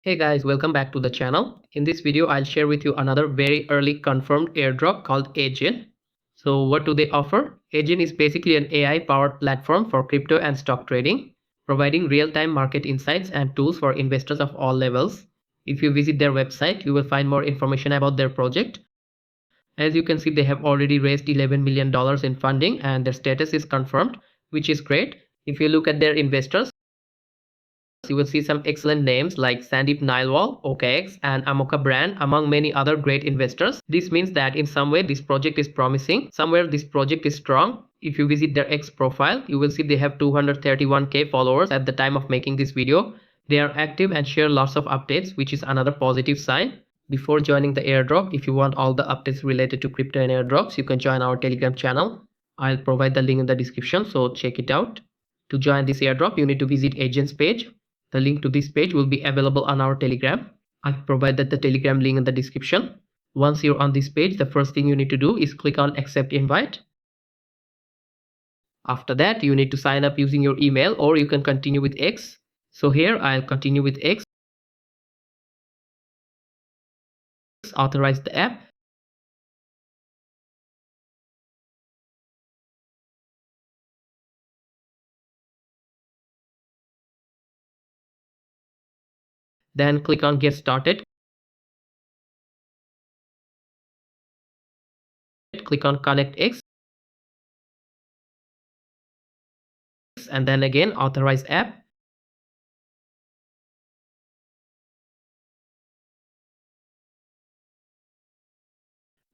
Hey guys, welcome back to the channel. In this video, I'll share with you another very early confirmed airdrop called Edgen. So what do they offer? Edgen is basically an AI powered platform for crypto and stock trading, providing real-time market insights and tools for investors of all levels. If you visit their website, you will find more information about their project. As you can see, they have already raised $11 million in funding and their status is confirmed, which is great. If you look at their investors, you will see some excellent names like Sandeep Nailwal, OKX Animoca Brands, among many other great investors. This means that in some way this project is promising, somewhere this project is strong. If you visit their X profile, you will see they have 231k followers at the time of making this video. They are active and share lots of updates, which is another positive sign. Before joining the airdrop, if you want all the updates related to crypto and airdrops, you can join our Telegram channel. I'll provide the link in the description, so check it out. To join this airdrop, you need to visit Edgen's page. The link to this page will be available on our Telegram. I've provided the Telegram link in the description. Once you're on this page, the first thing you need to do is click on accept invite. After that, you need to sign up using your email, or you can continue with X. So here I'll continue with X. Authorize the app. Then click on get started. Click on connect X. And then again authorize app.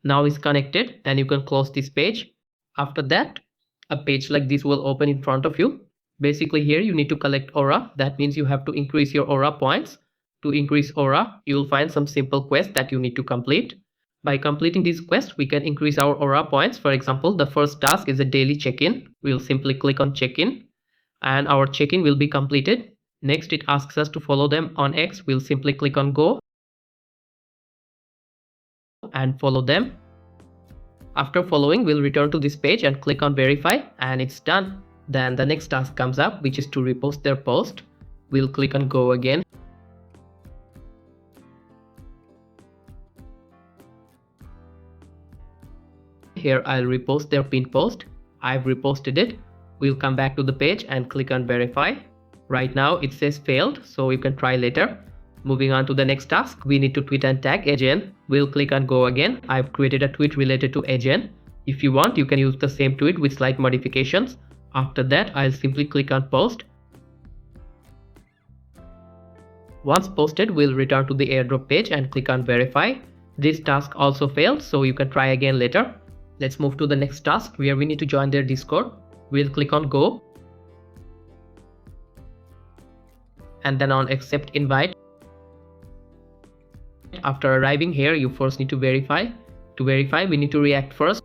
Now it's connected, and you can close this page. After that, a page like this will open in front of you. Basically here you need to collect aura. That means you have to increase your aura points. To increase aura, you will find some simple quests that you need to complete. By completing these quests, we can increase our aura points. For example, the first task is a daily check-in. We'll simply click on check-in and our check-in will be completed. Next, it asks us to follow them on X. We'll simply click on go and follow them. After following, we'll return to this page and click on verify, and it's done. Then the next task comes up, which is to repost their post. We'll click on go again. Here I'll repost their pin post. I've reposted it. We'll come back to the page and click on verify. Right now it says failed, so you can try later. Moving on to the next task, we need to tweet and tag Edgen. We'll click on go again. I've created a tweet related to Edgen. If you want, you can use the same tweet with slight modifications. After that, I'll simply click on post. Once posted, we'll return to the airdrop page and click on verify. This task also failed, so you can try again later. Let's move to the next task where we need to join their Discord. We'll click on go and then on accept invite. After arriving here, you first need to verify. To verify, we need to react first.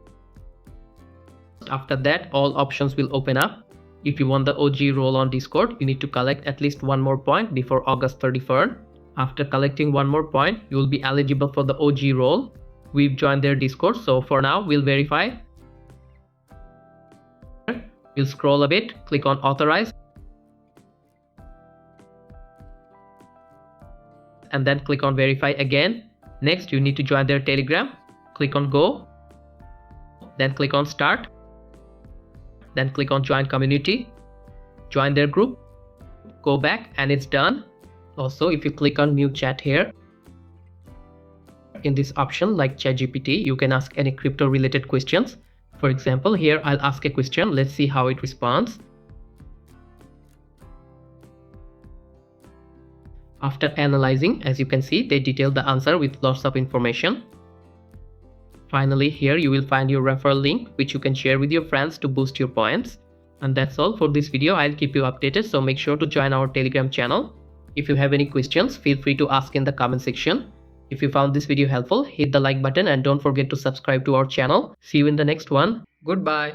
After that, all options will open up. If you want the OG role on Discord, you need to collect at least one more point before August 31st. After collecting one more point, you will be eligible for the OG role. We've joined their Discord, so for now, we'll verify. We'll scroll a bit, click on authorize, and then click on verify again. Next, you need to join their Telegram. Click on go, then click on start, then click on join community, join their group, go back, and it's done. Also, if you click on new chat here, in this option like ChatGPT, you can ask any crypto related questions. For example, here I'll ask a question. Let's see how it responds. After analyzing, as you can see, they detail the answer with lots of information. Finally, here you will find your referral link, which you can share with your friends to boost your points. And that's all for this video. I'll keep you updated, so make sure to join our Telegram channel. If you have any questions, feel free to ask in the comment section. If you found this video helpful, hit the like button and don't forget to subscribe to our channel. See you in the next one. Goodbye.